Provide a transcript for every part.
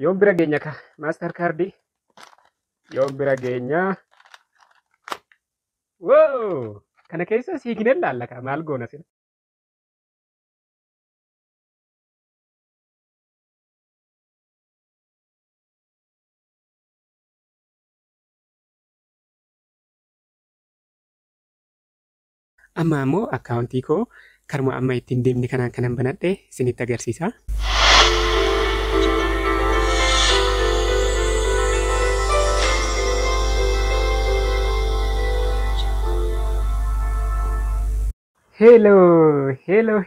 Yoon bira geenya ka master card yoon bira geenya wow kana keessa siiknee laalla ka maal goona sila amma ammoo akkaawuntii koo karma amma ittiin deemne kanaan kanan banadhe isinitti agarsiisa.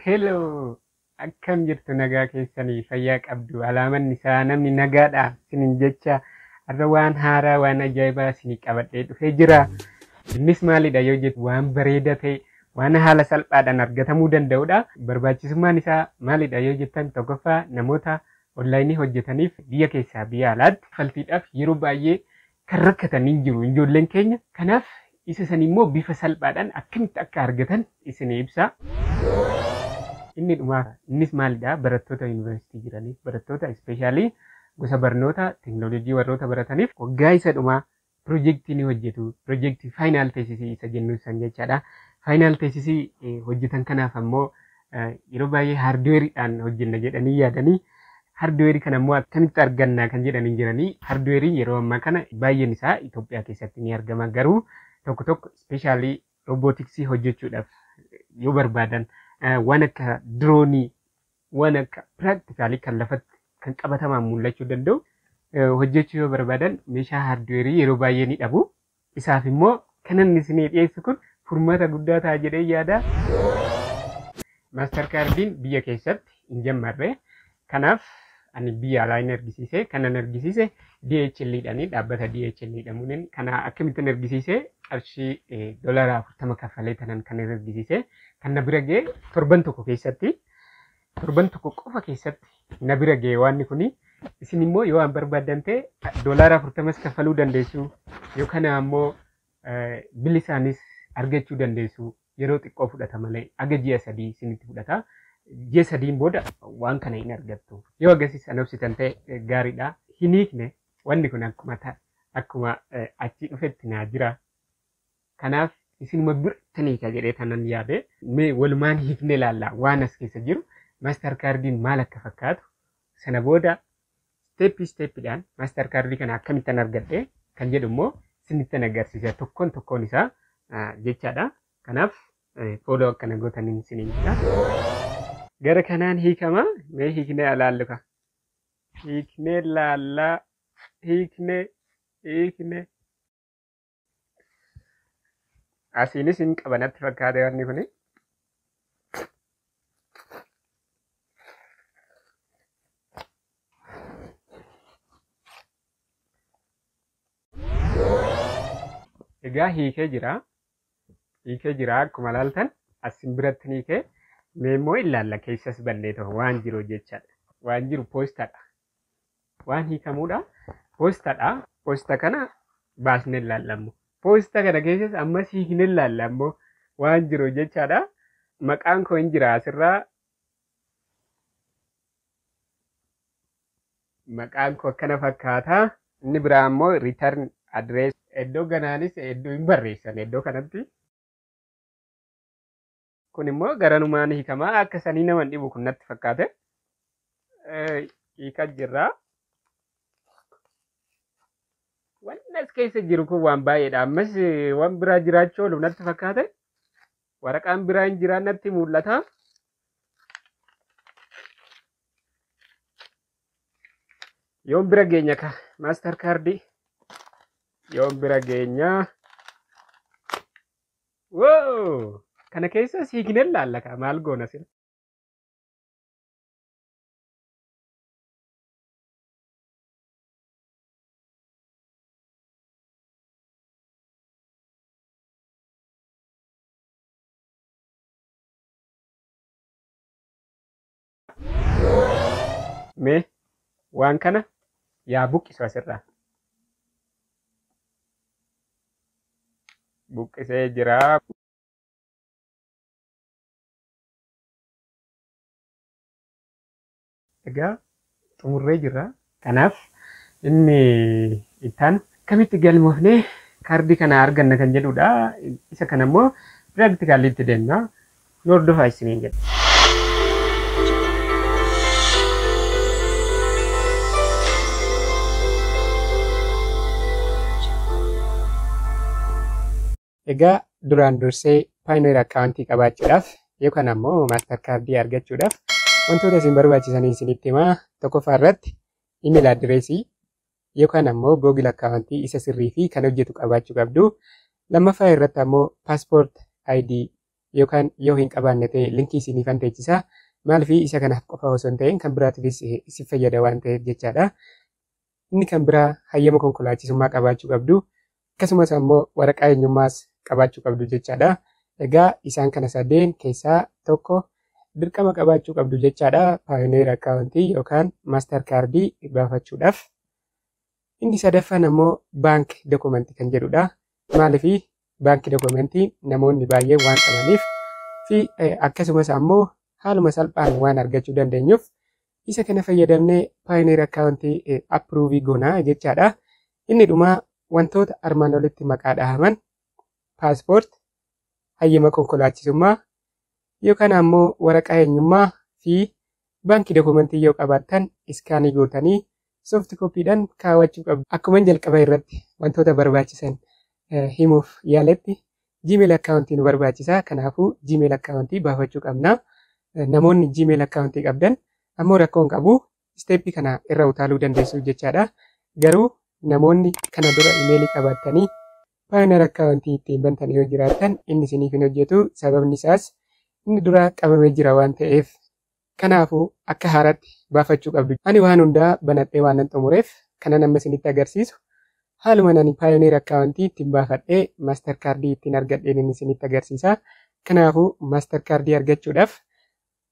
Hello. Akkam jirtu nagaa keessanii fayyaa qabdu alaaman isaa namni nagaadha sinin jecha har'a waan haaraa waan ajaa'ibaa isinii qabadhee dhufee jira. Innis maalidha yoo jettu waan bareeda ta'e waan haala salphaadhaan argatamuu danda'udha. Barbaachisummaan isaa maalidha yoo jettan tokkoffaa namoota onlaayinii hojjetaniif biyya keessaa biyya alaatti faltiidhaaf yeroo baay'ee kan rakkatan hin jiru ijoolleen keenya. Kanaaf isa san immoo bifa salphaadhaan akkamitti akka argatan isinii ibsa. Innis maalidha barattoota yuunivarsiitii jiraniif barattoota ispeeshaalii gosa barnoota teekinooloojii warroota barataniif waggaa isa dhumaa piroojeektii ni hojjetu. Piroojeektii faayinaal teesisii isa jennu san jechaadha. Faayinaal teesisii hojjetan kanaaf ammoo yeroo baay'ee haardweeriidhaan hojjenna jedhanii yaadanii haardweerii kana ammoo akkamitti arganna kan jedhanii jiranii haardweerii yeroo ammaa kana baay'een isaa Itoophiyaa keessatti ni argama. Garuu tokko ispeeshaalii roobootiksii hojjechuudhaaf yoo barbaadan waan akka diroonii waan akka piraaktikaalii kan lafatti kan qabatamaan mul'achuu danda'u hojjechuu yoo barbaadan meeshaa haardweerii yeroo baay'ee ni dhabu. Isaaf immoo kanan isinii dhiyeessu kun furmaata guddaa ta'a jedhee yaada. Maaster kaardiin biyya keessatti hin jammarre. Kanaaf ani biyya alaa hin argisiise. Kanan argisiise DHL'dhaani dhaabbata DHL jedhamuun kana akkamittiin argisiise qarshii $40 kaffalee tanan kan argisiise. Kan na bira ga'e torban tokko qofa keessatti na bira ga'e waan kuni. Isin immoo yoo waan barbaadan ta'e $40 kaffaluu dandeessu yookaan ammoo bilisaanis argachuu dandeessu. Yeroo xiqqoo fudhata malee aga ji'a 3 isinitti fudhata. Ji'a 3 booda waan kana hin argattu. Yoo agarsiisa anobsitan ta'e gaariidha. Hin hiikne wanni kun akkuma achi dhufetti naa jira. Kanaaf isinuma birtanii ka jedhee tanan yaade mee walumaan hiikne ilaalla waan as keessa jiru maaster kaardiin maal akka fakkaatu sana booda steeppiidhaan maaster kaardii kana akkamittan argadhe kan jedhu immoo isinittan agarsiisa tokkoon isaa jechaadha. Kanaaf fooloo akkana gootaniin isiniin jira. Gara kanaan hiikama mee hiiknee ilaallu ka. Hiiknee ilaallaa hiiknee. Asiinis hin qabanatti fakkaata wanni kuni. Egaa hiikee jira akkuma ilaaltan asin biratti hiikee mee immoo ilaalla keessas ballee ta'u waan jiru jechaadha. Waan jiru poostadha. Waan hiikamuudha poostadha. Poosta kana baasnee ilaallammo. Poosta kana keessas ammas hiiknee ilaalla ammoo waan jiru jechaadha. Maqaan koo hin jira asirraa. Maqaan koo akkana fakkaata. Inni biraa ammoo return address. Iddoo ganaanis iddoo hin barreessan iddoo kanatti. Kun immoo garanumaan hiikamaa akka sanii nama dhibu kun natti fakkaate. Hiikaa jirra. Waan as keessa jiru kun waan baay'eedha. Ammas waan biraa jiraachuu oolu natti fakkaate. Waraqaan biraa hin jiraan natti mul'ata. Yoon bira geenya ka maaster kaardii. Yoon bira geenya. Wow! Kana keessa hiiknee ilaalla ka maal goona sila. Mee waan kana yaa buqqisu asirraa. Buqqisee jira. Egaa xumurree jira. Kanaaf inni ittaan kamitti galmoofnee kaardii kana arganna kan jedhudha. Isa kana immoo piraaktikaalitti itti deemna. Nu hordofaa isiniin jedha. Egaa duraan dursee Payoneer akkaawuntii qabaachuudhaaf yookaan ammoo maaster kaardii argachuudhaaf wantoota isin barbaachisan isinitti himaa. Tokkoffaa irratti imeeli adireesii yookaan ammoo Google akkaawuntii isa sirrii fi kan hojjetu qabaachuu qabdu. Lammaffaa irratti ammoo paaspoort ID yookaan yoo hin qabaanne ta'e linkii isiniifan teechisaa. Maaliif isa kanaaf qofa osoo hin ta'in kan biraatiifis isin fayyada waan ta'eef jechaadha. Inni kan biraa hayyama konkolaachisummaa qabaachuu qabdu. Akkasumas ammoo waraqaa eenyummaas qabaachuu qabdu jechaadha. Egaa isaan kana sadeen keessaa tokko dirqama qabaachuu qabdu jechaadha. Payoneer akkaawuntii yookaan maaster kaardii baafachuudhaaf. Inni sadaffaan ammoo baank dookumentii kan jedhudha. Maaliif baank dookumentii namoonni baay'ee waan qabaniif fi akkasumas ammoo haaluma salphaan waan argachuu dandeenyuuf isa kana fayyadamnee Payoneer akkaawuntii appruuvii goonaa jechaadha. Inni dhumaa wantoota armaan olitti maqaa dhahaman paaspoort, hayyama konkolaachisummaa yookaan ammoo waraqaa eenyummaa fi baankii dookumentii yoo qabaattan iskaanii gootanii soofti kooppiidhaan kaawwachuu qabdu. Akkuma jalqaba irratti wantoota barbaachisan himuuf yaaletti Gmail akkaawuntii nu barbaachisa. Kanaafuu Gmail akkaawuntii baafachuu qabna. Namoonni Gmail akkaawuntii qabdan ammoo rakkoo hin qabu. Isteeppii kana irra utaaluu dandeessu jechaadha. Garuu namoonni kana dura imeelii qabaatanii Payoneer akkaawuntii ittiin bantan yoo jiraatan inni isiniif hin hojjetu. Sababni isaas inni dura qabamee jira waan ta'eef. Kanaafuu akka haaraatti baafachuu qabdu. Ani waan hundaa banadhee waan nan xumureef kana nama isinitti agarsiisu. Haaluma ani Payoneer akkaawuntii ittiin baafadhee maaster kaardii ittiin argadheen inni isinitti agarsiisa. Kanaafuu maaster kaardii argachuudhaaf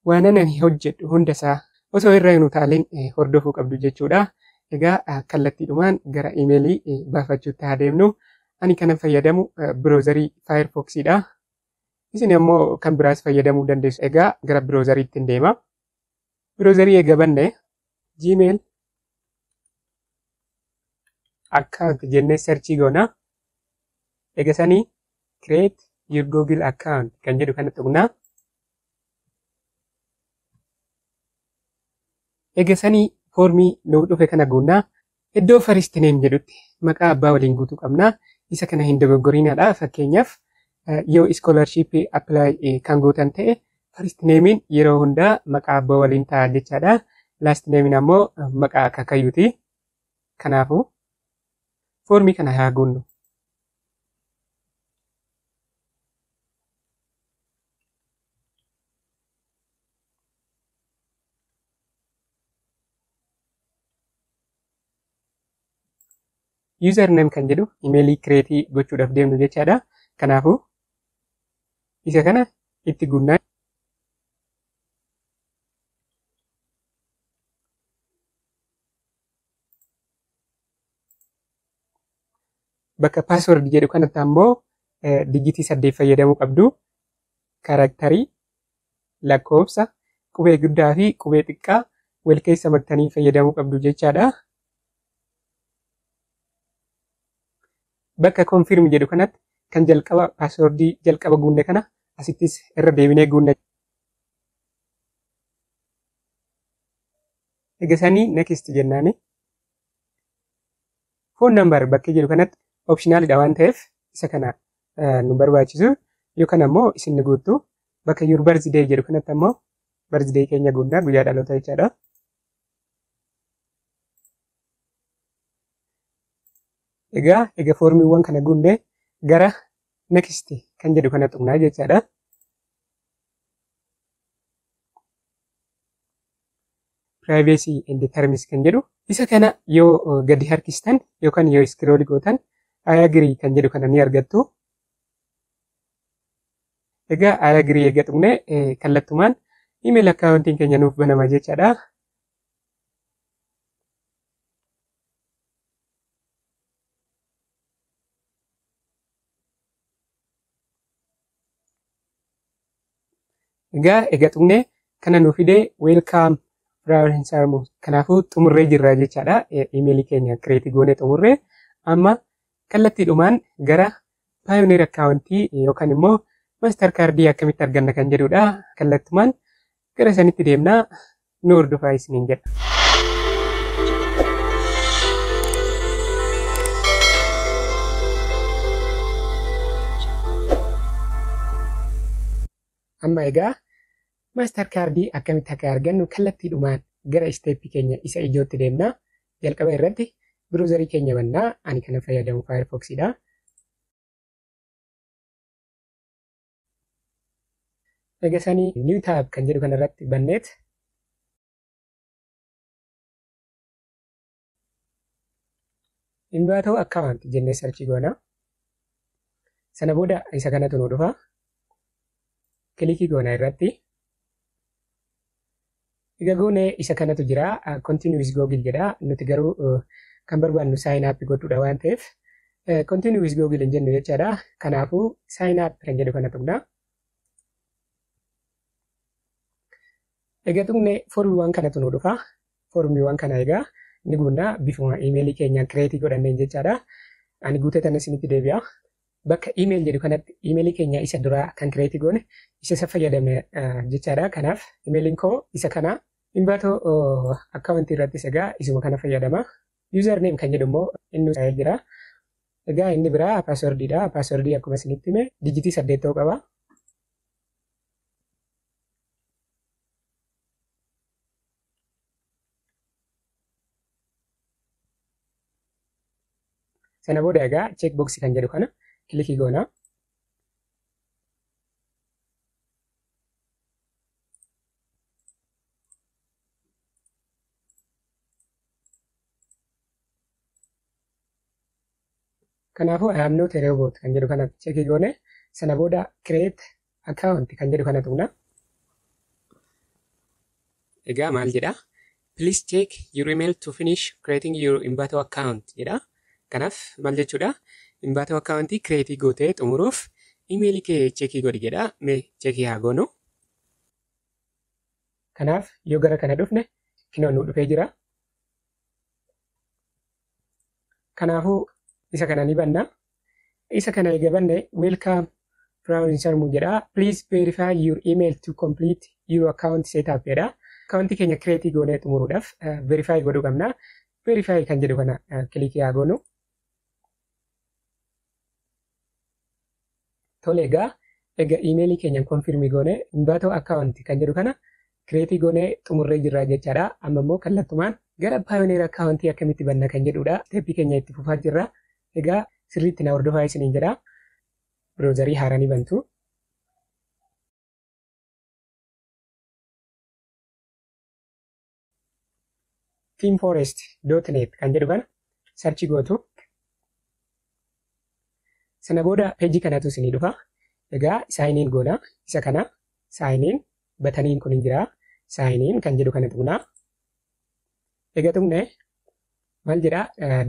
waan ani hojjedhu hundasaa osoo irra hin utaalin hordofuu qabdu jechuudha. Egaa kallattiidhumaan gara imeelii baafachuutti haa deemnu. Ani kanan fayyadamu biroozarii Firefoxidha. Isin ammoo kan biraas fayyadamuu dandeessu. Egaa gara biroozariitti hin deema. Biroozarii eega banne Gmail account jennee searchii goona. Eega sanii create your Google account kan jedhu kana tuqna. Eega sanii foormii nuuf dhufe kana guunnaa. Iddoo first name jedhutti maqaa abbaa waliin guutuu qabna. Isa kana hin dogoggorinaadha. Fakkeenyaaf yoo scholarship apply kan gootan ta'e first namein yeroo hundaa maqaa abbaa waliin ta'a jechaadha. Last namein ammoo maqaa akaakayyuuti. Kanaafuu foormii kana haa guunnu. Username kan jedhu imeelii kireetii gochuudhaaf deemnu jechaadha. Kanaafuu isa kana itti guunnaa. Bakka paasword jedhu kanatti ammoo digitii 8 fayyadamuu qabdu. Kaaraaktarii, lakkoofsa, qubee guddaa fi qubee xiqqaa wal keessa maktanii fayyadamuu qabdu jechaadha. Bakka confirm jedhu kanatti kan jalqaba paaswordii jalqaba guunne kana asittis irra deebinee guunna. Egasanii next jennaani. Phone number bakka jedhu kanatti optionalidha waan ta'eef isa kana nu barbaachisu yookaan ammoo isin ni guuttu. Bakka your birthday jedhu kanatti ammoo birthday keenya guunnaa guyyaa dhalootaa jechaadha. Egaa foormiiwwan kana guunnee gara next kan jedhu kana tuqnaa jechaadha. Privacy and terms kan jedhu isa kana yoo gadi harkistan yookaan yoo scroll gootan I agree kan jedhu kana ni argattu. Egaa I agree eega tuqnee kallattumaan email akkaawuntiin keenya nuuf banama jechaadha. Egaa tuqnee kana nuuf fidee welcome Firaa'ol hin saarmu. Kanaafuu xumurree jirra jechaadha. Imeelii keenya kireetii goonee xumurree amma kallattiidhumaan gara paayoneer akkaawuntii yookaan immoo maaster kaardii akkamitti arganna kan jedhudha. Kallattumaan gara sanitti deemnaa nu hordofaa isiniin jedha. Amma egaa maaster kaardii akkamitti akka argannu kallattiidhumaan gara isteeppii keenya isa ijootti deemnaa. Jalqaba irratti biruuzarii keenya bannaa. Ani kana fayyadamu Firefoxidha. Egaa sanii new tab kan jedhu kanarratti banneet Invatoo account jennee sarchii goona. Sana booda isa kanatu nu dhufa. Kilikii goona irratti. Egaa goonee isa kanatu jira. Continue with Google jedha. Nuti garuu kan barbaannu sign up godhuudha waan ta'eef continue with Google hin jennu jechaadha. Kanaafuu sign up kan jedhu kana tuqna. Egaa tuqne formiiwwan kanatu nu dhufa. Formiiwwan kana egaa ni guunnaa bifuma imeelii keenyaan kireetii godhanneen jechaadha. Ani guutee tan isinitti deebi'a. Bakka email jedhu kanatti imeelii keenya isa duraa kan kireetii goone isa fayyadamne jechaadha. Kanaaf imeeliin koo isa kana. Invatoo akkaawuntii irrattis egaa isuma kana fayyadama. Username kan jedhu immoo inni jira. Egaa inni biraa paaswordiidha. Paaswordii akkuma isinitti hime dijitii 8 ta'uu qaba. Sana booda egaa checkbox kan jedhu kana kilikii goona. Kanaafuu I am not a robot kan jedhu kana checkii goone. Sana booda create account kan jedhu kana tuqna. Egaa maal jedha? Please check your email to finish creating your Invatoo account jedha. Kanaaf maal jechuudha? Invatoo akkaawuntii kireetii gootee xumuruuf imeelii kee cheekii godhi jedha. Mee cheekii haa goonu. Kanaaf yoo gara kana dhufne kinoo nu dhufee jira. Kanaafuu isa kana ni banna. Isa kana egaa banne welcome Firaa'ol Sarmuu jedha. Please verify your email to complete your account setup jedha. Akkaawuntii keenya kireetii goonee xumuruudhaaf verify godhuu qabna. Verify kan jedhu kana kilikii haa goonu. Tole egaa imeelii keenya konfirmii goone Invatoo akkaawuntii kan jedhu kana kireetii goone xumurree jirra jechaadha. Amma immoo kallattumaan gara paayoneer akkaawuntii akkamitti banna kan jedhudha. Isteeppii keenya itti fufaa jirra. Egaa sirriitti na hordofaa isiniin jedha. Biroozarii haaraa ni bantu. teamforest.net kan jedhu kana sarchii gootu. Sana booda peejii kanatu isinii dhufa. Egaa saayiniin goona. Isa kana saayiniin bataniin kun hin jira. Saayiniin kan jedhu kana tuqna. Egaa tuqne maal jedha?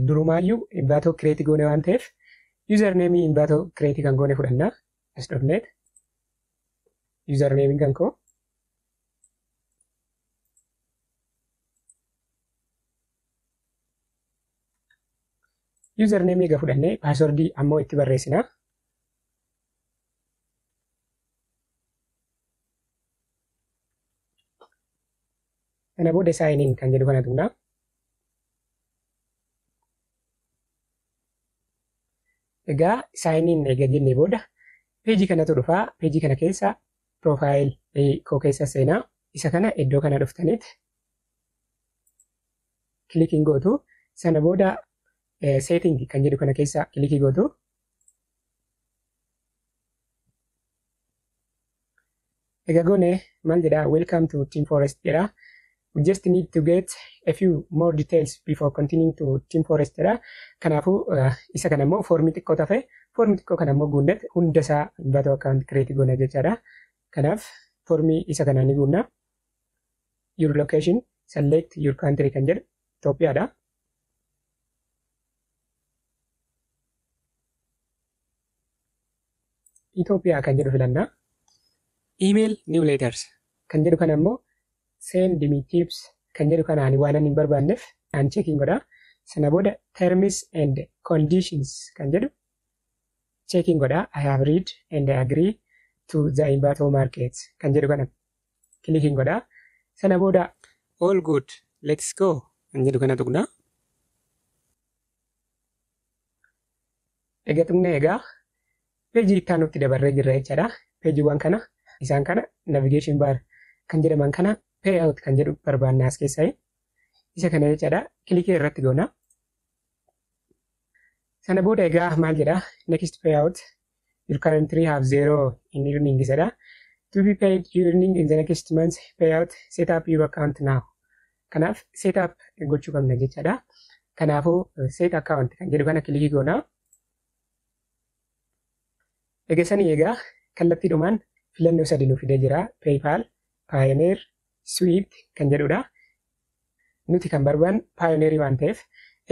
Durumaayyuu Invatoo kireetii goone waan ta'eef username Invatoo kireetii kan goone fudhanna. As dhufneet username kan koo username egaa fudhannee paaswordii ammoo itti barreessina. Kana booda saayiniin kan jedhu kana tuqna. Egaa saayiniin egaa jennee booda peejii kanatu dhufa. Peejii kana keessa piroofaayilii koo keessa seenaa. Isa kana iddoo kana dhuftaniit kilikiin gootu. Sana booda setting kan jedhu kana keessa kilikii gootu. Egaa goone maal jedha? Welcome to TeamForest jedha. We just need to get a few more details before continuing to TeamForest jedha. Kanaafuu isa kana immoo foormii xiqqoo tafe foormii xiqqoo kana immoo guunnet hunda isaa Invatoo account kireetii goona jechaadha. Kanaaf foormii isa kana ni guunna. Your location, select your country kan jedhu Itoophiyaadha. Itoophiyaa kan jedhu filanna. Email newsletters kan jedhu kana immoo send me tips kan jedhu kana ani waan ani hin barbaanneef an checking godha. Sana booda terms and conditions kan jedhu checking godha. I have read and I agree to the Imbato market kan jedhu kana clicking godha. Sana booda all good, let's go kan jedhu kana tuqna. Egaa tuqna egaa peejii itti aanutti dabarree jirra jechaadha. Peejiiwwan kana isaan kana navigation bar kan jedhaman kana payout kan jedhu barbaanna as keessaa. Isa kana jechaadha. Kilikii irratti goona. Sana booda egaa maal jedha? Next payout. You currently have 0 in earnings jedha. To be paid earning in the next month payout, set up your account now. Kanaaf set up gochuu qabna jechaadha. Kanaafuu set account kan jedhu kana kilikii goona. Egaa sanii egaa kallattiidhumaan filannoo sadii nuuf fidee jira. PayPal, Payoneer, Swift kan jedhudha. Nuti kan barbaannu Payoneerii waan ta'eef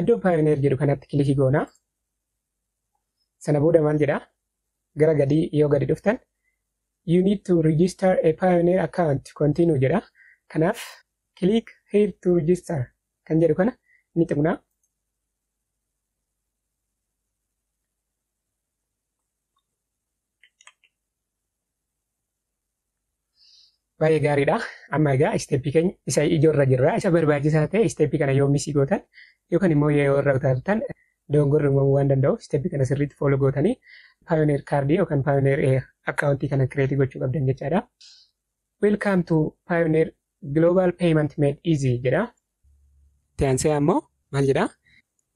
iddoo Payoneer jedhu kanatti kilikii goona. Sana booda maal jedha? Gara gadii yoo gadi dhuftan you need to register a Payoneer account to continue jedha. Kanaaf click here to register kan jedhu kana ni tuqna. Baay'ee gaariidha. Amma egaa isteeppii keenya isa ijoorra jirra. Isa barbaachisaa ta'e isteeppii kana yoo misii gootan yookaan immoo yoo irra utaaltan dogongorri uumamuu waan danda'u isteeppii kana sirriitti follow gootanii Payoneer kaardii yookaan Payoneer akkaawuntii kana kireetii gochuu qabdan jechaadha. Welcome to Payoneer Global Payment Made Easy jedha. Taansee ammoo maal jedha?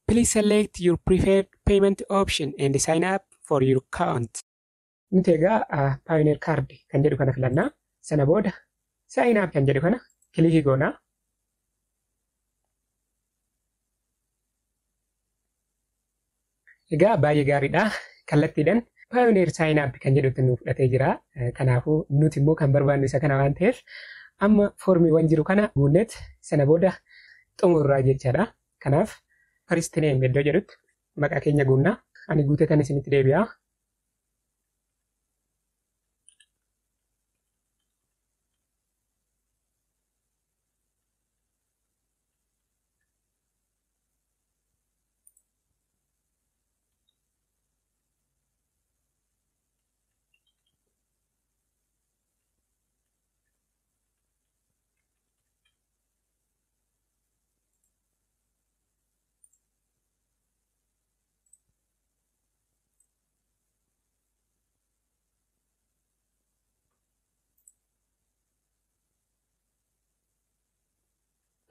Please select your preferred payment option and sign up for your account. Nuti egaa Payoneer kaardii kan jedhu kana filannaa. Sana booda sign up kan jedhu kana kilikii goona. Egaa baay'ee gaariidha. Kallattiidhaan Payoneer sign up kan jedhutti nuuf fudhatee jira. Kanaafuu nuti immoo kan barbaannu isa kana waan ta'eef amma foormiiwwan jiru kana guunneet sana booda xumurraa jechaadha. Kanaaf first name iddoo jedhutti maqaa keenya guunnaa. Ani guutetan isinitti deebi'a.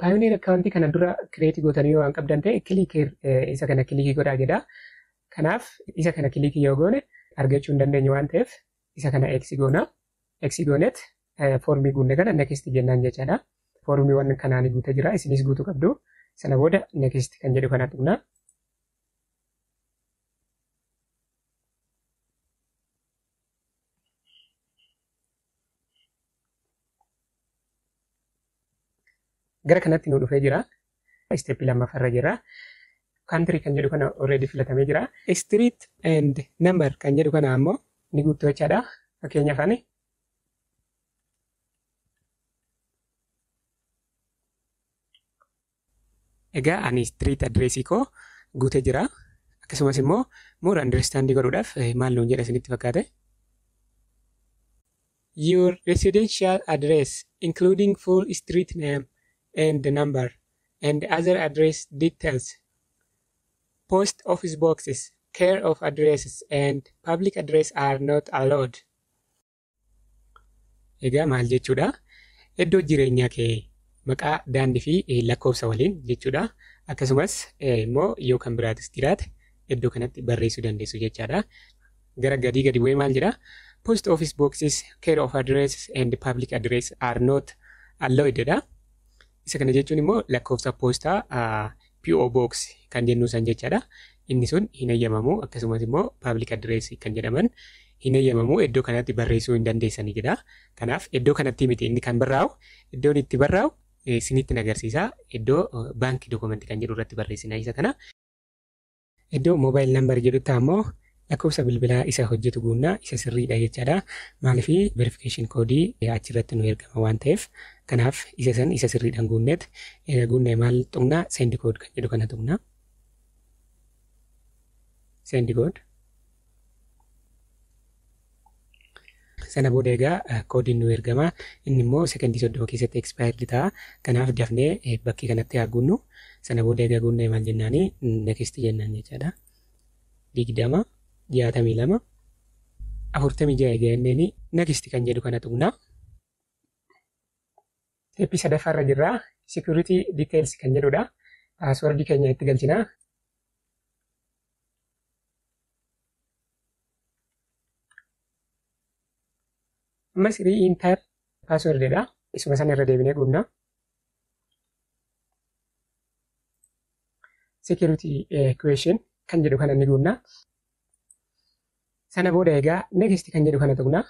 Payoneer akkaawuntii kana dura kireetii gootanii yoo waan qabdan ta'e isa kana kilikii godhaa jedha. Kanaaf isa kana kilikii yoo goone argachuu hin dandeenye waan ta'eef isa kana eksi goona. Eksi goonet foormii guunne kana next jennaan jechaadha. Foormiiwwan kanaan guutee jira. Isinis guutuu qabdu. Sana booda next kan jedhu kana tuqna. Gara kanatti nu dhufee jira. Isteeppii lammaffaarra jira. Country kan jedhu kana already filatamee jira. Street and number kan jedhu kana ammoo ni guutuu jechaadha. Fakkeenyaaf ani egaa ani street addressii koo guutee jira. Akkasumas immoo more understanding godhuudhaaf maal nuun jedha isinitti fakkaate. Your residential address including full street name and the number and other address details, post office boxes, care of addresses and public address are not allowed. Egaa maal jechuudha? Iddoo jireenyaa kee maqaa daandii fi lakkoofsa waliin jechuudha. Akkasumas immoo yoo kan biraatis jiraate iddoo kanatti barreessuu dandeessu jechaadha. Gara gadii gadi bu'ee maal jedha? Post office boxes, care of addresses and public address are not allowed jedha. Isa kana jechuun immoo lakkoofsa poostaa PO box kan jennu san jechaadha. Inni sun hin eeyyamamu. Akkasumas immoo public address kan jedhaman hin eeyyamamu. Iddoo kanatti barreessuu hin dandeessani jedha. Kanaaf iddoo kanatti miti inni kan barraa'u. Iddoon itti barraa'u isinitti agarsiisa. Iddoo baankii dookumentii kan jedhu irratti barreessina isa kana. Iddoo mobile number jedhutti ammoo lakkoofsa bilbilaa isa hojjetu guunnaa isa sirriidha jechaadha. Maaliif verification koodii achirratti nu ergama waan ta'eef Kanaaf isa san isa sirriidhaan guunneet guunnee maal tuqnaa send code kan jedhu kana tuqnaa. Send code. Sana booda egaa koodiin nu ergama. Inni immoo sekondii 30 keessatti expired ta'a. Kanaaf dafnee bakkii kanatti haa guunnu. Sana booda egaa guunnee maal jennaani next jennaan jechaadha. 20 62 46 egaa inneeni next kan jedhu kana tuqnaa. Steepii sadaffaarra jirra. Security details kan jedhudha. Paaswordii keenya itti galchinaa. Ammas re-enter passwordidha. Isuma sana irra deebinee guunnaa. Security question kan jedhu kana ni guunnaa. Sana booda egaa next kan jedhu kana tuqnaa.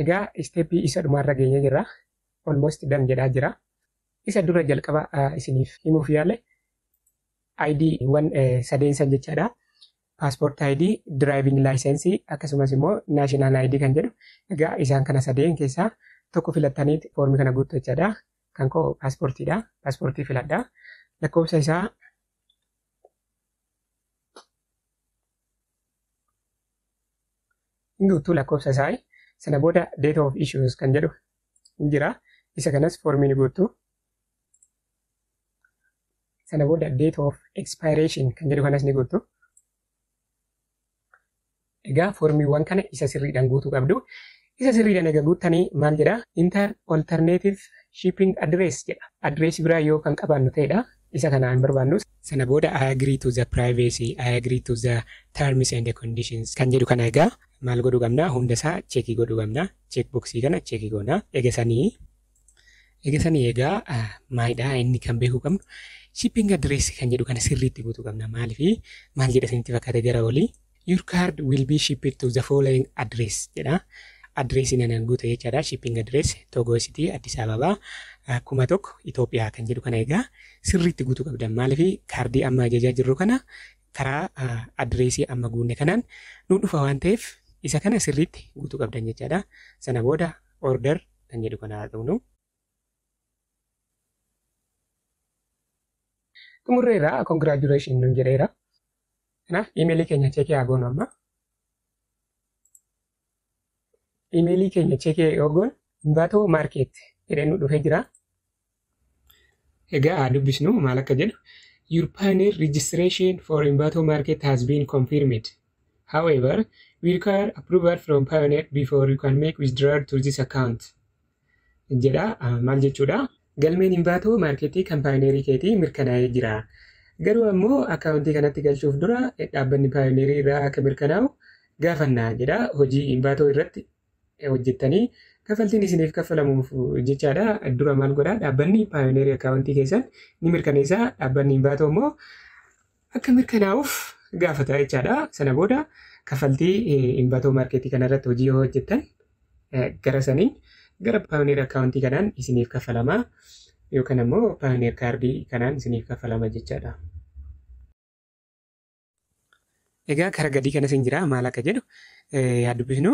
Egaa steepii isa dhumaarra geenye jirra. Almost done jedhaa jira. Isa dura jalqaba isiniif himuuf yaale ID sadeensan jechaadha. Passport ID, driving license akkasumas immoo national ID kan jedhu. Egaa isaan kana sadeen keessaa tokko filattaniiti foormii kana guutuu jechaadha. Kan koo paaspoortiidha. Paaspoortii filadhaa. Lakkoofsa isaa guutuu lakkoofsa isaa. Sana booda date of issues kan jedhu jira. Isa kanas foormii ni guutuu. Sana booda date of expiration kan jedhu kanas ni guutuu. Egaa foormiiwwan kana isa sirriidhaan guutuu qabdu. Isa sirriidhaan egaa guuttanii maal jedha? Enter alternative shipping address jedha. Adreesii biraa yoo kan qabaannu ta'edha. Isa kana hin barbaannu. Sana booda I agree to the privacy, I agree to the terms and the conditions kan jedhu kana egaa maal godhuu qabna? Hunda isaa cheekii godhuu qabna. Cheekboksii kana cheekii goona. Eegasanii egaa maalidha inni kan beekuu qabnu? Shipping address kan jedhu kana sirriitti guutuu qabna. Maaliif maal jedha isinitti fakkaate gara olii? Your card will be shipped to the following address jedha. Address nan guute jechaadha. Shipping address Togo City Addis Ababa 1,000 Itoophiyaa kan jedhu kana egaa sirriitti guutuu qabdan. Maaliif kaardii amma ajajaa jirru kana karaa addreesii amma guunne kanaan nu dhufa waan ta'eef isa kana sirriitti guutuu qabdan jechaadha. Sana booda order kan jedhu kana ta'u. Xumurreera congratulations nun jedheera. Kanaaf iimeelii keenya cheekii haa goonu amma. Iimeelii keenya cheekii yoo goonu Inbaatoo Market jedhee nu dhufee jira. Egaa dubbisnu maal akka jedhu. Your pioneer registration for Inbaatoo Market has been confirmed. However, we require approval from Pioneer before you can make withdrawal to this account. Jedha maal jechuudha? Galmeen Inbaatoo Marketii kan Pioneerii keetii mirkanaa'ee jira. Garuu ammoo akkaawuntii kanatti galchuuf dura dhaabbanni Pioneerii irraa akka mirkanaa'u gaafannaa jedha. Hojii Inbaatoo irratti hojjettanii kafaltiin isiniif kaffalamuuf jechaadha. Dura maal godhaa? Dhaabbanni Pioneerii akkaawuntii keessan ni mirkaneessa. Dhaabbanni Inbaatoo immoo akka mirkanaa'uuf gaafata jechaadha. Sana booda kafaltii Inbaatoo Marketii kanarratti hojii yoo hojjettan gara saniin gara Pioneer akkaawuntii kanaan isiniif kaffalama yookaan immoo Pioneer kaardii kanaan isiniif kaffalama jechaadha. Egaa karaa gadii kanas hin jira maal akka jedhu yaa dubbisnu.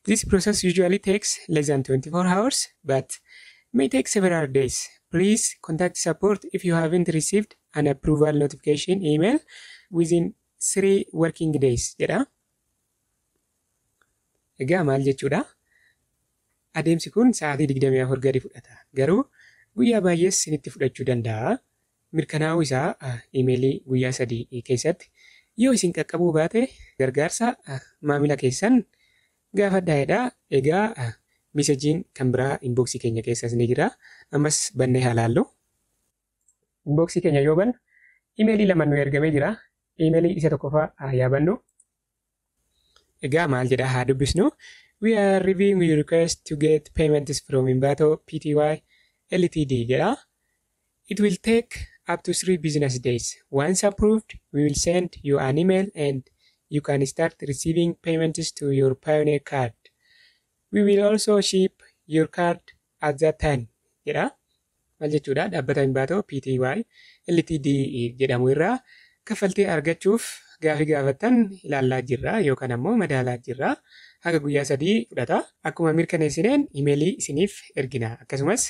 This process usually takes less than 24 hours but may take several days. Please contact support if you haven't received an approval notification email within 3 working days jedha. Egaa maal jechuudha? Adeemsi kun sa'aatii 24 gadi fudhata. Garuu guyyaa baay'ees isinitti fudhachuu danda'a. Mirkanaa'uu isaa iimeelii guyyaa 3 keessatti yoo isin qaqqabuu baate gargaarsa maamila keessan gaafadhaa'edha. Egaa meesejiin kan biraa inboksii keenya keessas ni jira. Ammas bannee ilaallu. Inboksii keenya yoo bannu iimeelii lama nu ergamee jira. Iimeelii isa tokkoffaa yaabannu. Egaa maal jedha haa dubbisnu. We are reviewing your request to get payments from Inbaatoo Pty Ltd jedha. It will take up to 3 business days. Once approved, we will send you an email and you can start receiving payments to your Pioneer card. We will also ship your card at that time jedha. Maal jechuudha? Dhaabbata Inbaatoo Pty Ltd jedhamu irraa kaffaltii argachuuf gaafii gaafattan ilaallaa jirra yookaan ammoo madaalaa jirra. Haga guyyaa 3 fudhata. Akkuma mirkaneessineen imeelii isiniif ergina. Akkasumas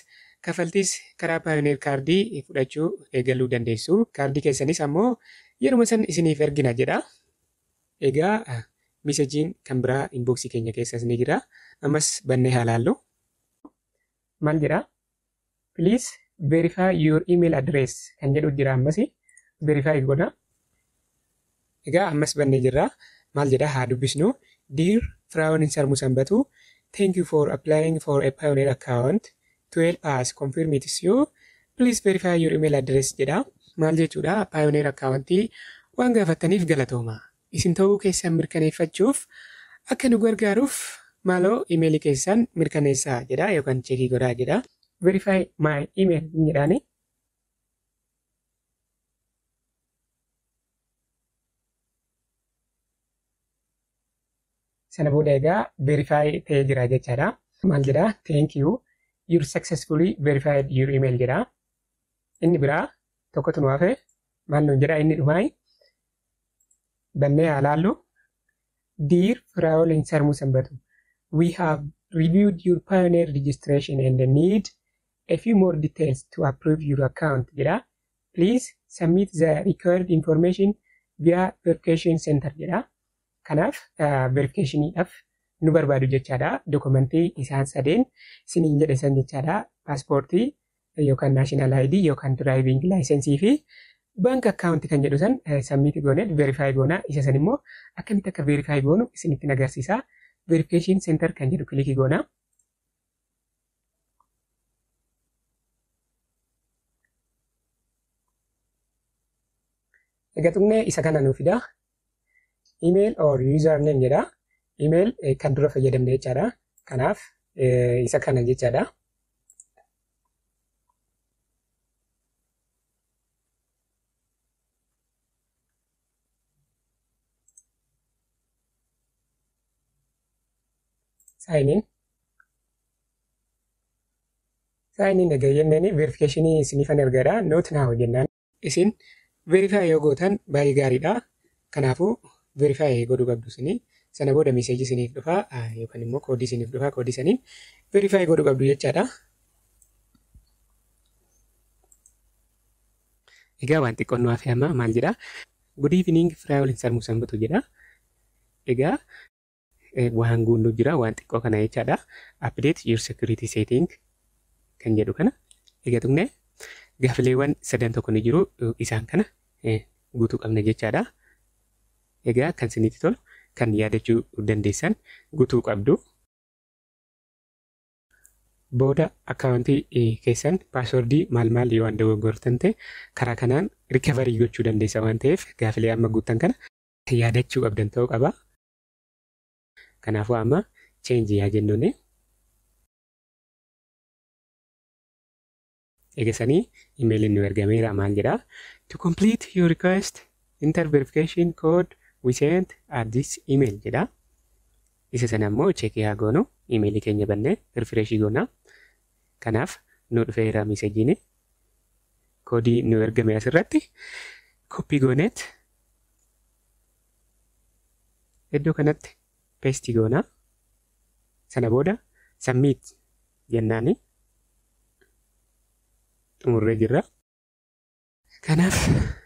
kaffaltiis karaa Pioneer kaardii fudhachuu eegaluu dandeessu. Kaardii keessanis ammoo yeruma san isiniif ergina jedha. Egaa misejiin kan biraa inboksii keenya keessas ni jira. Ammas bannee haa ilaallu. Maal jedha? Please verify your email address kan jedhu jira ammas verify godha. Egaa ammas bannee jirra. Maal jedha haa dubbisnu. Dear Fraa'ol Sarmuu Sanbatu, thank you for applying for a Pioneer account. To help us confirm it is you, please verify your email address jedha. Maal jechuudha? Pioneer accountii waan gaafataniif galatooma. Isin ta'uu keessan mirkaneeffachuuf akka nu gargaaruuf maaloo imeelii keessan mirkaneessaa jedha yookaan cheekii godhaa jedha. Verify my email jedhaani. Sana booda egaa verify ta'ee jira jechaadha. Maal jedha? Thank you. You successfully verified your email jedha. Inni biraa tokkotu nu hafe maal nuun jedha inni dhumaa bannee haa ilaallu. Dear Fraa'ol Sarmuu Sanbatu, we have reviewed your Pioneer registration and need a few more details to approve your account jedha. Please submit the required information via verification center jedha. Kanaaf verificationidhaaf nu barbaadu jechaadha. Dokumentii isaan sadeen isiniin jedhe san jechaadha. Paaspoortii yookaan naashinaal ID yookaan diraayiving laayisensii fi baank akkaawuntii kan jedhu san sabmiit goonee verify goona. Isa san immoo akkamitti akka verify goonu isinitti agarsiisa. Verification center kan jedhu kilikii goona. Egaa tuqnee isa kana nuuf fida. Email or username jedha. Email kan dura fayyadamne jechaadha. Kanaaf isa kana jechaadha. Sign in egaa jenneen verificationii isinifan ergaadha. Note now jennaan isin verify yoo gootan baay'ee gaariidha. Kanaafuu verify godhuu qabdu isinii. Sana booda meseejii isiniif dhufa yookaan immoo koodii isiniif dhufa. Koodii saniin verify godhuu qabdu jechaadha. Egaa waan xiqqoon nu hafe amma maal jedha? Good evening Fraa'ol Sarmuu Sanbatu jedha. Egaa waan guunnu jira waan xiqqoo kana jechaadha. Update your security setting kan jedhu kana. Egaa tuqnee gaafileewwan sadan tokko ni jiru isaan kana guutuu qabna jechaadha. Egaa kan isinitti tolu kan yaadachuu dandeessan guutuu qabdu. Booda akkaawuntii keessan paaswordii maal yoo waan dogoggortan ta'e karaa kanaan rikavarii gochuu dandeessa waan ta'eef gaafilee amma guuttan kana yaadachuu qabdan ta'uu qaba. Kanaafuu amma change yaa jennuuni. Eegasanii imeeliin nu ergameera maal jedha? To complete your request, enter verification code we sent at this email jedha. Isa sana immoo cheekii haa goonu. Imeelii keenya bannee refreshii goona. Kanaaf nu dhufeera meseejiin. Koodii nu ergame asirratti koppii gooneet iddoo kanatti paste goona. Sana booda submit jennaani. Xumurree jirra. Kanaaf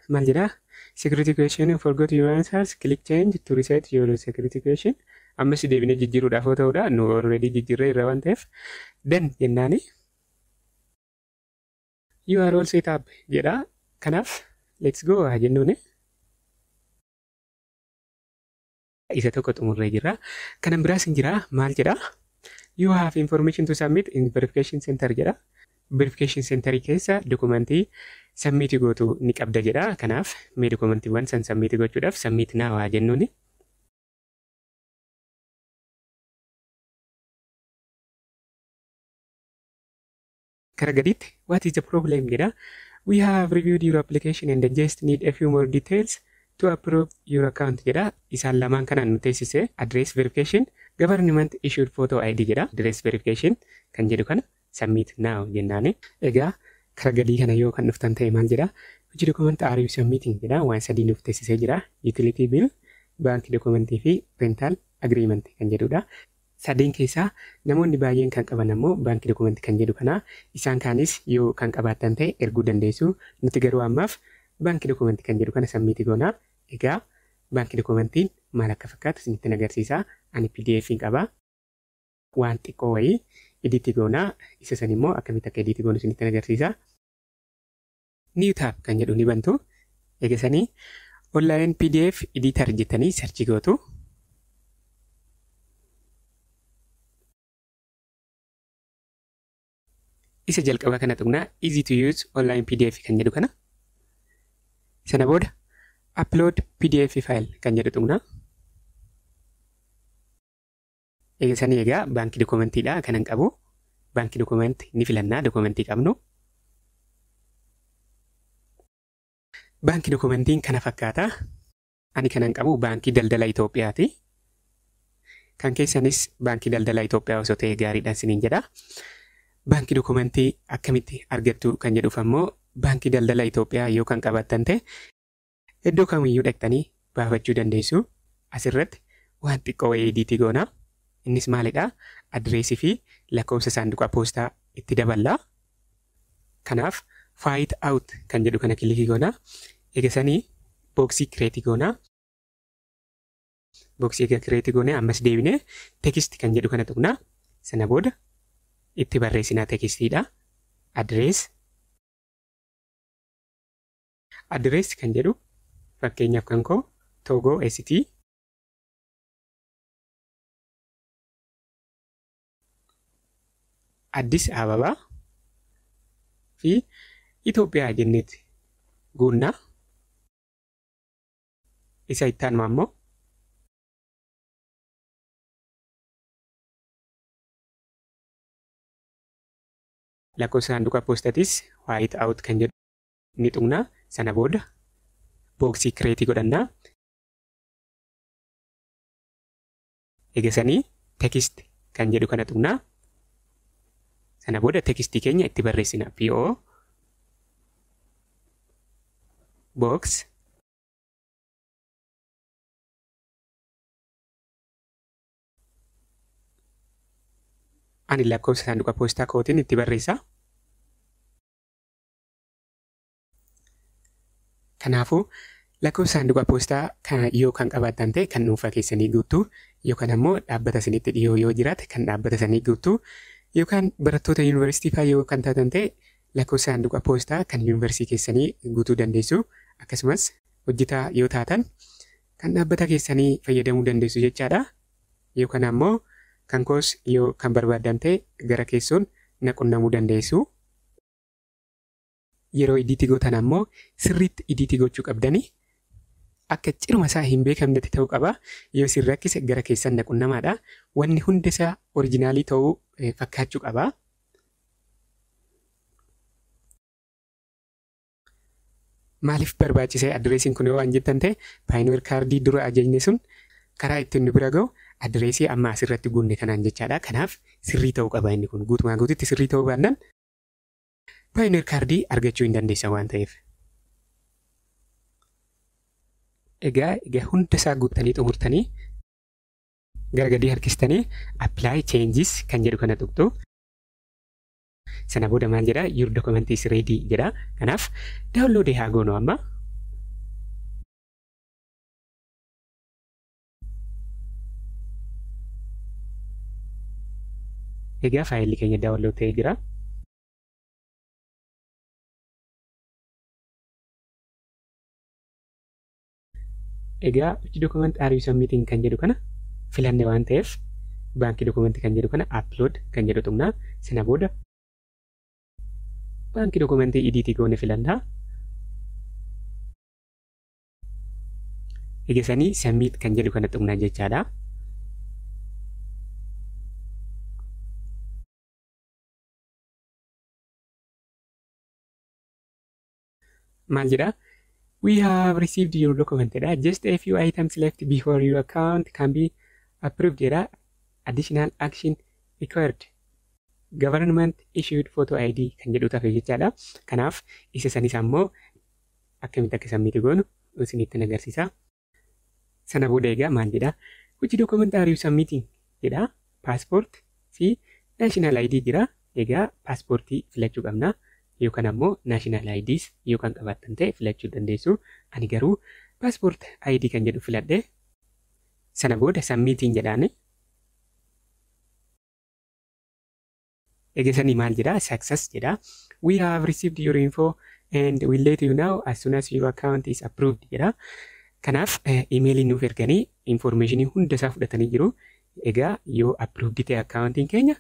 maal jedha? Security question forgot your answers. Click change to reset your security question. Ammas deebinee jijjiiruudhaaf yoo ta'udha. Nu already jijjiirree irra waan ta'eef dan jennaani. You are all set up jedha. Kanaaf let's go haa jennuuni. Isa tokko xumurree jirra. Kanan biraas hin jira. Maal jedha? You have information to submit in verification center jedha. Verification center keessa dokumentii submit gootu ni qabda jedha. Kanaaf mee dokumentiiwwan san submit gochuudhaaf submit now haa jennuuni. Kara gaditti what is the problem jedha. We have reviewed your application and just need a few more details to approve your account jedha. Isaan lamaan kanaan nu teessise address verification government issued photo ID jedha. Address verification kan jedhu kana submit now jennaani. Egaa kara gadii kana yoo kan dhuftan ta'e maal jedha? Hojii dokument are you submitting jedha. Waan sadii nuuf teessisee jira. Utility bill, baankii dokumentii fi rental agreement kan jedhudha. Sadeen keessaa namoonni baay'een kan qaban ammoo baankii dokumentii kan jedhu kana. Isaan kaanis yoo kan qabaatan ta'e erguu dandeessu. Nuti garuu ammaaf baankii dokumentii kan jedhu kana submit goona. Egaa baankii dokumentiin maal akka fakkaatu isinitti agarsiisa. Ani PDF qaba. Waan xiqqoo wayii edit goona. Isa san immoo akkamitti akka edit goonu isinitti agarsiisa. New tab kan jedhu ni bantu. Eegasanii online PDF editor jettanii search gootu. Isa jalqaba kana tuqnaa easy to use online PDF kan jedhu kana. Sana booda upload PDF file kan jedhu tuqnaa. Eegasanii egaa baankii dokumentiidha kanan qabu. Baankii dokumenti ni filannaa dokumentii qabnu. Baankii dokumentiin kana fakkaata. Ani kanan qabu baankii daldala Itoophiyaati. Kan keessanis baankii daldala Itoophiyaa osoo ta'e gaariidhaan siniin jedha. Baankii dokumentii akkamitti argattu kan jedhuuf ammoo baankii daldala Itoophiyaa yoo kan qabaattan ta'e iddoo kamiyyuu dhaqxanii baafachuu dandeessu. Asirratti waan xiqqoo wayii ediitii goona. Innis maalidha? Adreesii fi lakkoofsa saanduqa poostaa itti daballa. Kanaaf find out kan jedhu kana kilikii goona. Eegasanii booksii kireetii goona. Booksii egaa kireetii goone ammas deebine teekist kan jedhu kana tuqna. Sana booda itti barreessinaa teekistiidha. Adrees kan jedhu fakkeenyaaf kan koo Togo ST Addis Ababaa fi Itoophiyaa jennetti guunnaa. Isa itti aanu ammoo lakkoofsa saanduqa poostatis white out kan jedhu ni tuqnaa. Sana booda booksii kireetii godhannaa. Eegasanii teekist kan jedhu kana tuqnaa. Sana booda teekistii keenya itti barreessina. PO Box ani lakkoofsa saanduqa poostaa kootiin itti barreessa. Kanaafuu lakkoofsa saanduqa poostaa kana yoo kan qabaattan ta'e kan dhuunfaa keessanii guutuu yookaan ammoo dhaabbata isinitti dhiyoo yoo jiraate kan dhaabbata isanii guutuu yookaan barattoota yuunivarsiitii fa'aa yoo kan taatan ta'e lakkoofsa saanduqa poostaa kan yuunivarsiitii keessanii guutuu dandeessu. Akkasumas hojjetaa yoo taatan kan dhaabbata keessanii fayyadamuu dandeessu jechaadha. Yookaan ammoo kan koos yoo kan barbaadan ta'e gara keessoon na qunnamuu dandeessu. Yeroo ediitii gootan ammoo sirriitti ediitii gochuu qabdanii akka ciruma isaa hin beekamnetti ta'uu qaba. Yoo sin rakkise gara keessan na qunnamaadha. Wanni hundi isaa oriijinaalii ta'uu fakkaachuu qaba. Maaliif barbaachisee adreesiin kun yoo waan jettan ta'e paayinoor kaardii dura ajajne sun karaa ittiin nu bira ga'u adreesii amma asirratti guunne kanaan jechaadha. Kanaaf sirrii ta'uu qaba inni kun guutumaa guututti sirrii ta'uu baannaan paayinoor kaardii argachuu hin dandeessan waan ta'eef. Egaa hunda isaa guuttanii xumurtanii gara gadii harkistanii apply changes kan jedhu kana tuqxu. Sana booda maal jedha? Your document is ready jedha. Kanaaf download haa goonu amma. Egaa faayilli keenya download ta'ee jira. Egaa which document are you submitting kan jedhu kana filanne waan ta'eef baankii dokumentii kan jedhu kana upload kan jedhu tuqnaa. Sana booda baankii dokumentii ediitii goone filannaa. Eegasanii submit kan jedhu kana tuqnaa jechaadha. Maal jedha? We have received your document. Just a few items left before your account can be approved. Additional action required. Government issued photo ID kan jedhu tafe jechaadha. Kanaaf isa sanis ammoo akkamitti akka submit goonu isinitti agarsiisa. Sana booda egaa maal jedha? Which document are you submitting? jedha. Passport fi national ID jira. Egaa paaspoortii filachuu qabna. Yookaan ammoo national IDs yookaan qabaattan ta'e filachuu dandeessu. Ani garuu passport ID kan jedhu filadhe. Sana booda submitiin jedhaani. Eegasanii maal jedha? Success jedha. We have received your info and we'll let you know as soon as your account is approved jedha. Kanaaf emailii nuuf erganii informationii hunda isaa fudhatanii jiru. Egaa yoo approved ta'e accountiin keenya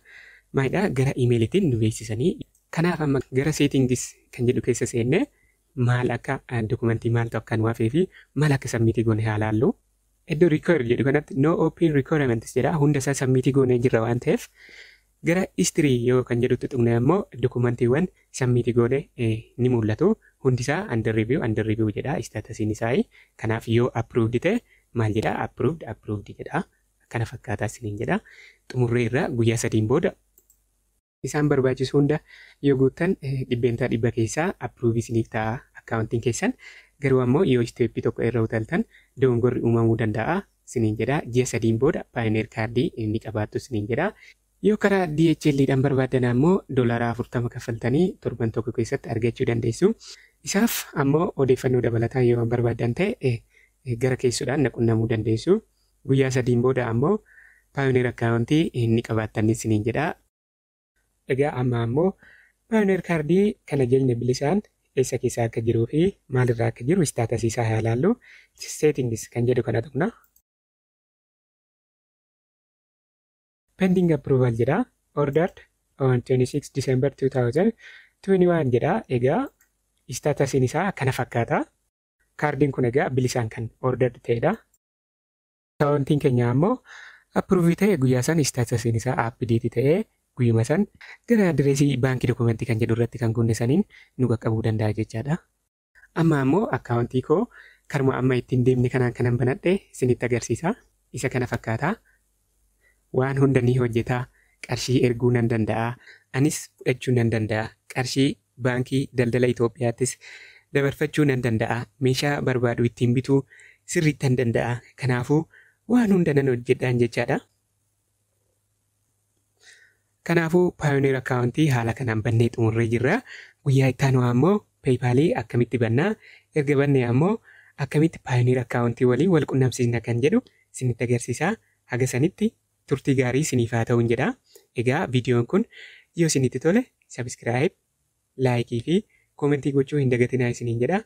maalidha gara emailiitiin nu beeksisanii. Kanaaf amma gara settings kan jedhu keessa seennee maal akka dokumentii maaltu akka nu hafee fi maal akka submit goone haa ilaallu. Iddoo record jedhu kanatti no open requirements jedha. Hunda isaa submit goonee jirra waan ta'eef gara history yoo kan jedhutti tuqne ammoo dokumentiiwwan submit goone ni mul'atu. Hundi isaa under review jedha staatusiin isaa. Kanaaf yoo approved ta'e maal jedha? Approved jedha. Kana fakkaataa isiniin jedha. Xumurree irraa guyyaa 3 booda isaan barbaachisu hunda yoo guuttan 100% keessaa approve isiniif ta'a accountiin keessan. Garuu ammoo yoo steepii tokko irra utaltan dogongorri uumamuu danda'a isiniin jedha. Ji'a 3 booda pioneer kaardii inni qabaattu isiniin jedha. Yoo karaa DHL dhaan barbaadan ammoo $40 kaffaltanii torban tokko keessatti argachuu dandeessu. Isaaf ammoo odeeffannoo dabalataa yoo barbaadan ta'e gara keessodhaan naqunnamuu dandeessu. Guyyaa 3 booda ammoo pioneer accountii inni qabaattan isiniin jedha. Egaa amma ammoo pioneer kaardii kana jenne bilisaan eessa keessa akka jiruu fi maalirraa akka jiru staatus isaa haa ilaallu. Settings kan jedhu kana tuqna. Pending approval jedha. Ordered on 26 December 2021 jedha. Egaa staatusiin isaa kana fakkaata. Kaardiin kun egaa bilisaan kan ordered ta'edha. Accountiin keenya ammoo approve ta'e guyyaa san staatusiin isaa update ta'e guyyuma san gara adireesii baankii dokumentii kan jedhu irratti kan gunne saniin nu qaqqabuu danda'a jechaadha. Amma ammoo accountii koo karuma amma ittiin deemne kanaan kanan banadhe isinitti agarsiisa. Isa kana fakkaata. Waan hunda ni hojjeta. Qarshii erguu nan danda'a. Anis fudhachuu nan danda'a. Qarshii baankii daldala Itoophiyaattis dabarfachuu nan danda'a. Meeshaa barbaadu ittiin bituu sirriitti nan danda'a. Kanaafuu waan hunda nan hojjedhaan jechaadha. Kanaafuu pioneer accountii haala kanaan bannee xumurree jirra. Guyyaa itti aanu ammoo PayPal akkamitti bannaa, erga bannee ammoo akkamitti pioneer accountii waliin wal qunnamsiisna kan jedhu isinitti agarsiisa. Haga sanitti turtii gaarii isiniif haa ta'uun jedha. Egaa viidiyoon kun yoo isinitti tole subscribe, like fi commentii gochuu hin dagatinaa isiniin jedha.